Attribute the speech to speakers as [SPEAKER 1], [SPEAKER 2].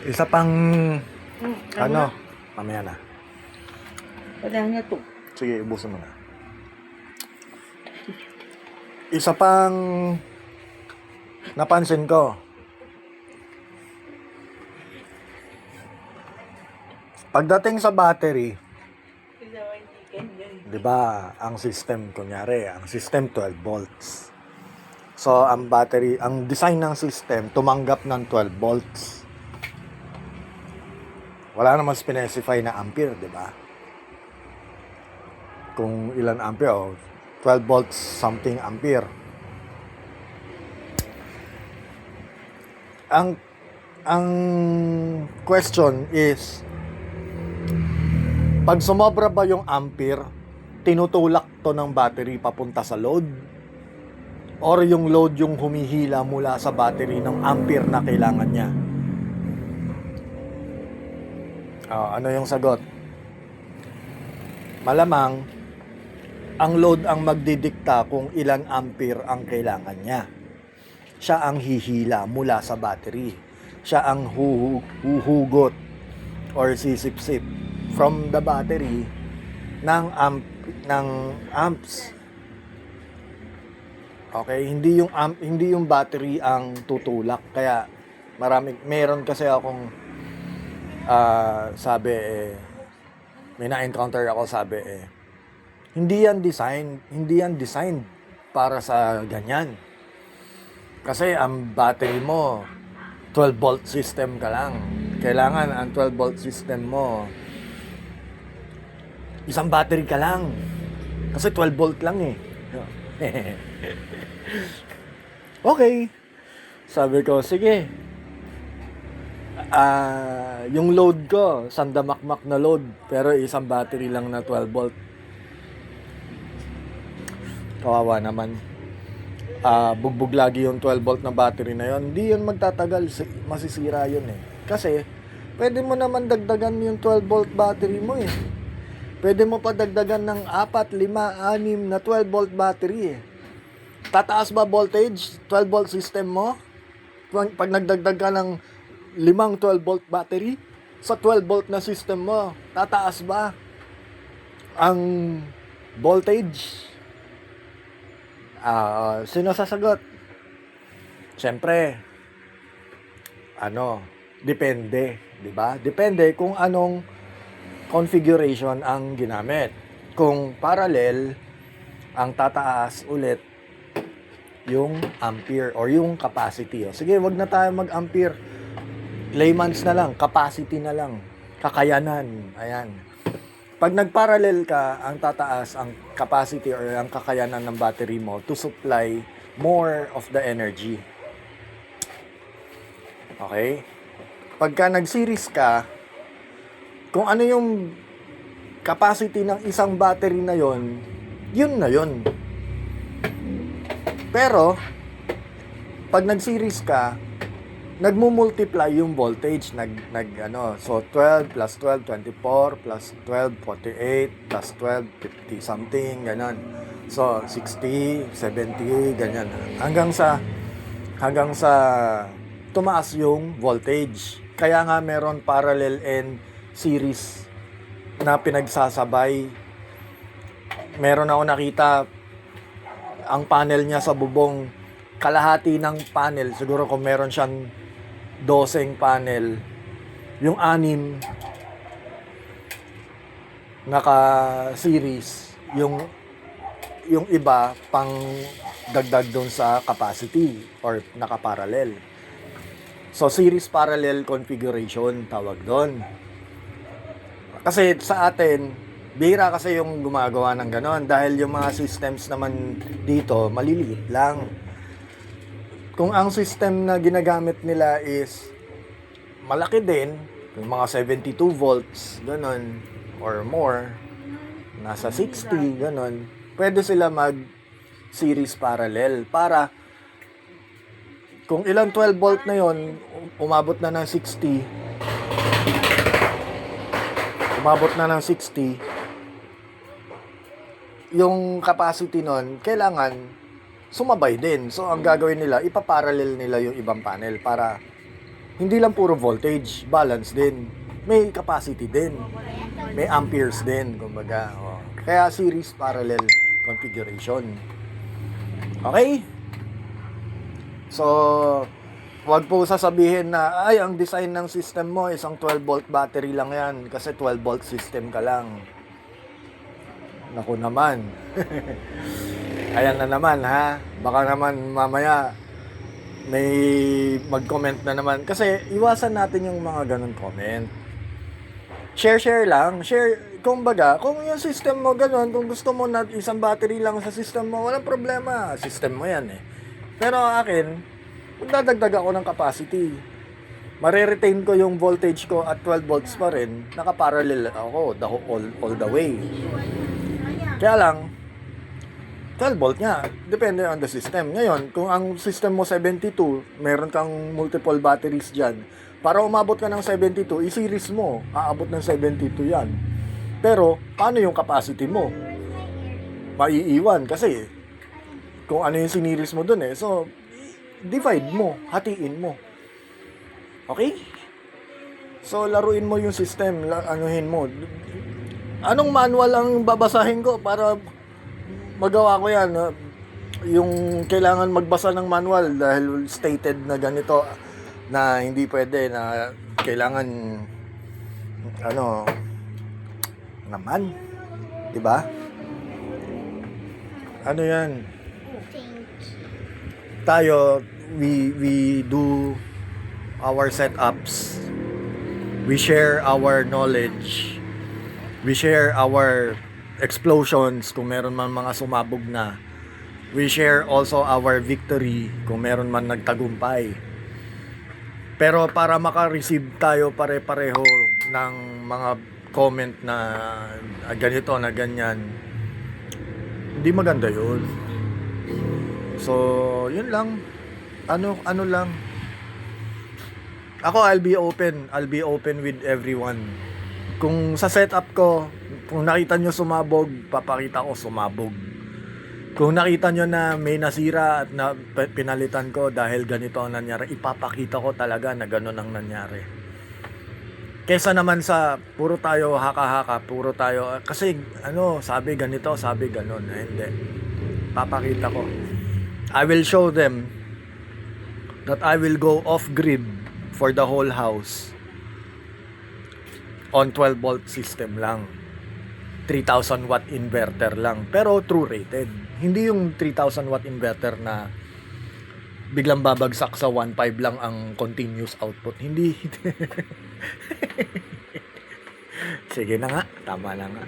[SPEAKER 1] Isa pang ano,
[SPEAKER 2] Ano?
[SPEAKER 1] mamaya na.
[SPEAKER 2] Wala nga to.
[SPEAKER 1] Sige, ubusin mo na. Isa pang napansin ko. Pagdating sa battery, 'di ba, ang system kunyari, ang system 12 volts. So, ang battery, ang design ng system tumanggap ng 12 volts. Wala namang specify na ampere, 'di ba? Kung ilan ampere o 12 volts something ampere. Ang question is, pag sumobra ba yung ampere, tinutulak to ng battery papunta sa load? Or yung load yung humihila mula sa battery ng ampere na kailangan niya? Ano yung sagot? Malamang, ang load ang magdidikta kung ilan ampere ang kailangan niya. Siya ang hihila mula sa battery. Siya ang huhugot or sisip-sip from the battery ng amps. Okay, hindi yung battery ang tutulak. Kaya meron kasi akong may na-encounter ako, hindi yan design para sa ganyan. Kasi ang battery mo 12 volt system ka lang. Kailangan ang 12 volt system mo isang battery ka lang. Kasi 12 volt lang eh. Okay. Sabi ko, sige. Yung load ko, sandamakmak na load, pero isang battery lang na 12 volt. Kawawa naman. Bugbog lagi yung 12 volt na battery na yon. Hindi yun magtatagal, masisira yun eh. Kasi, pwede mo naman dagdagan yung 12 volt battery mo eh. Pwede mo pa dagdagan ng 4, 5, 6 na 12 volt battery eh. Tataas ba voltage 12 volt system mo? Pag nagdagdag ka ng 5 12 volt battery sa 12 volt na system mo, tataas ba ang voltage? Sino sasagot? Siyempre, depende, di ba? Depende kung anong configuration ang ginamit. Kung parallel, ang tataas ulit yung ampere or yung capacity. Sige, wag na tayo mag-ampere. Layman's na lang, capacity na lang. Kakayanan. Ayan. Pag nag-parallel ka, ang tataas ang capacity or ang kakayanan ng battery mo to supply more of the energy. Okay? Pagka nag-series ka, kung ano yung capacity ng isang battery na yon, yun na yun. Pero, pag nag-series ka, nagmumultiply yung voltage, so 12 plus 12, 24, plus 12, 48, plus 12, 50 something, ganon. So, 60, 70, ganyan. Hanggang sa tumaas yung voltage. Kaya nga meron parallel and series na pinagsasabay. Meron ako nakita, ang panel niya sa bubong, kalahati ng panel, siguro kung meron siyang 12 panel, yung 6 naka-series, yung iba pang dagdag doon sa capacity or naka-parallel. So, series parallel configuration tawag doon. Kasi sa atin, bihira kasi yung gumagawa ng ganon dahil yung mga systems naman dito, maliliit lang. Kung ang system na ginagamit nila is malaki din, yung mga 72 volts, ganon, or more, nasa 60, ganon, pwede sila mag-series parallel para kung ilang 12 volt na yon, umabot na ng 60, yung capacity nun, kailangan sumabay din. So, ang gagawin nila, ipaparallel nila yung ibang panel para Hindi lang puro voltage, balance din. May capacity din. May amperes din, kumbaga. Oh. Kaya series parallel configuration. Okay? So, wag po sasabihin na, ay, ang design ng system mo, isang 12-volt battery lang yan. Kasi 12-volt system ka lang. Naku naman. Ayan na naman, ha? Baka naman mamaya may mag-comment na naman. Kasi iwasan natin yung mga ganun comment. Share lang. Share, kumbaga, kung yung system mo ganun, kung gusto mo na isang battery lang sa system mo, walang problema. System mo yan eh. Pero akin, magdadagdag ako ng capacity. Mare-retain ko yung voltage ko at 12 volts pa rin. Naka-parallel ako all the way. Kaya lang, 12 volt nga. Depende on the system. Ngayon, kung ang system mo 72, meron kang multiple batteries dyan. Para umabot ka ng 72, i-series mo. Aabot ng 72 yan. Pero, paano yung capacity mo? Maiiwan kasi kung ano yung siniris mo dun eh. So, divide mo. Hatiin mo. Okay? So, laruin mo yung system. Anuhin mo. Anong manual ang babasahin ko para magawa ko yan? Yung kailangan magbasa ng manual dahil stated na ganito na hindi pwede na kailangan naman, 'di ba? Ano yan? Tayo we do our setups. We share our knowledge. We share our explosions kung meron man mga sumabog na. We share also our victory kung meron man nagtagumpay. Pero para maka-receive tayo pare-pareho ng mga comment na ganito na ganyan, hindi maganda yun. So, yun lang. Ano lang. Ako, I'll be open with everyone. Kung sa setup ko, kung nakita nyo sumabog, papakita ko sumabog. Kung nakita nyo na may nasira at na pinalitan ko dahil ganito ang nangyari, ipapakita ko talaga na gano'n ang nangyari. Kesa naman sa puro tayo haka-haka, puro tayo, kasi sabi ganito, sabi gano'n. Hindi. Papakita ko. I will show them that I will go off-grid for the whole house on 12 volt system lang. 3,000 watt inverter lang. Pero true rated. Hindi yung 3,000 watt inverter na biglang babagsak sa 1.5 lang ang continuous output. Hindi. Sige na nga. Tama na nga.